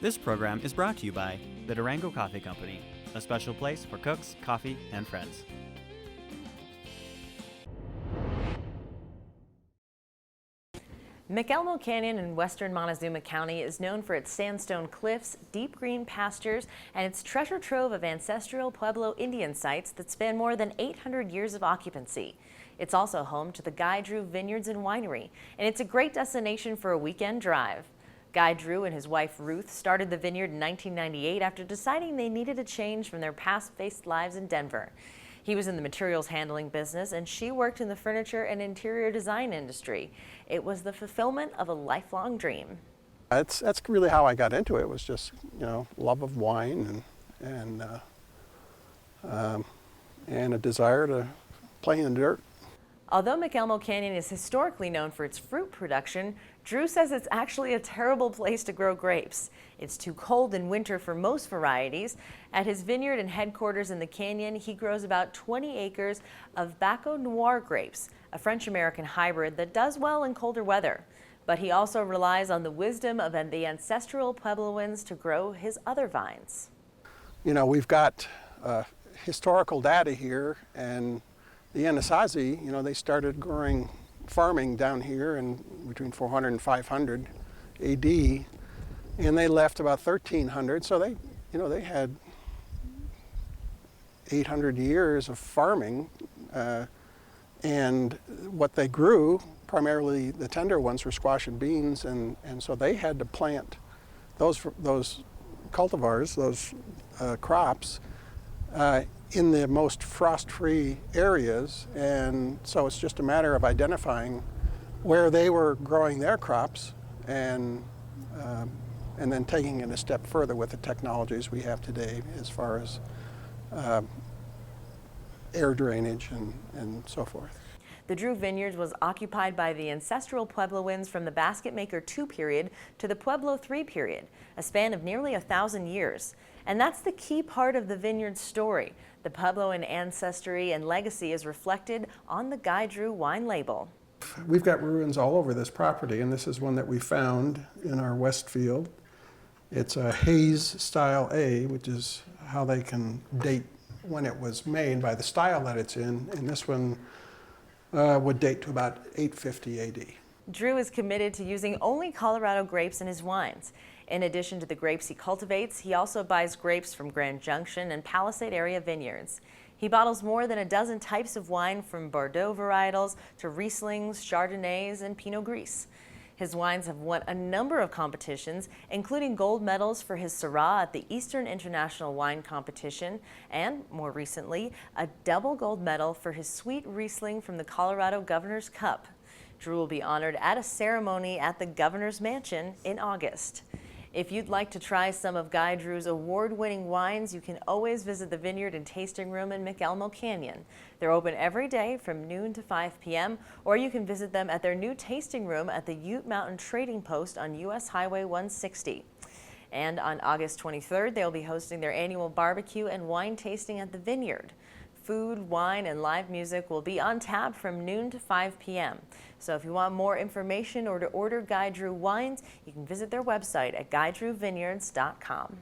This program is brought to you by the Durango Coffee Company, a special place for cooks, coffee, and friends. McElmo Canyon in western Montezuma County is known for its sandstone cliffs, deep green pastures, and its treasure trove of ancestral Pueblo Indian sites that span more than 800 years of occupancy. It's also home to the Guy Drew Vineyards and Winery, and it's a great destination for a weekend drive. Guy Drew and his wife Ruth started the vineyard in 1998 after deciding they needed a change from their past-paced lives in Denver. He was in the materials handling business and she worked in the furniture and interior design industry. It was the fulfillment of a lifelong dream. That's really how I got into it. It was just, love of wine and a desire to play in the dirt. Although McElmo Canyon is historically known for its fruit production, Drew says it's actually a terrible place to grow grapes. It's too cold in winter for most varieties. At his vineyard and headquarters in the canyon, he grows about 20 acres of Baco Noir grapes, a French-American hybrid that does well in colder weather. But he also relies on the wisdom of the Ancestral Puebloans to grow his other vines. We've got historical data here, and the Anasazi, they started farming down here in between 400 and 500 AD, and they left about 1300. So they had 800 years of farming, and what they grew, primarily the tender ones, were squash and beans, and so they had to plant those cultivars, those crops, in the most frost-free areas, and so it's just a matter of identifying where they were growing their crops and then taking it a step further with the technologies we have today as far as air drainage and so forth. The Drew Vineyards was occupied by the Ancestral Puebloans from the Basket Maker II period to the Pueblo III period, a span of nearly 1,000 years. And that's the key part of the vineyard's story. The Puebloan ancestry and legacy is reflected on the Guy Drew wine label. We've got ruins all over this property, and this is one that we found in our west field. It's a Hayes style A, which is how they can date when it was made by the style that it's in, and this one would date to about 850 AD. Drew is committed to using only Colorado grapes in his wines. In addition to the grapes he cultivates, he also buys grapes from Grand Junction and Palisade area vineyards. He bottles more than a dozen types of wine, from Bordeaux varietals to Rieslings, Chardonnays, and Pinot Gris. His wines have won a number of competitions, including gold medals for his Syrah at the Eastern International Wine Competition, and more recently, a double gold medal for his sweet Riesling from the Colorado Governor's Cup. Drew will be honored at a ceremony at the Governor's Mansion in August. If you'd like to try some of Guy Drew's award-winning wines, you can always visit the vineyard and tasting room in McElmo Canyon. They're open every day from noon to 5 p.m., or you can visit them at their new tasting room at the Ute Mountain Trading Post on U.S. Highway 160. And on August 23rd, they'll be hosting their annual barbecue and wine tasting at the vineyard. Food, wine, and live music will be on tap from noon to 5 p.m. So if you want more information or to order Guy Drew wines, you can visit their website at guydrewvineyards.com.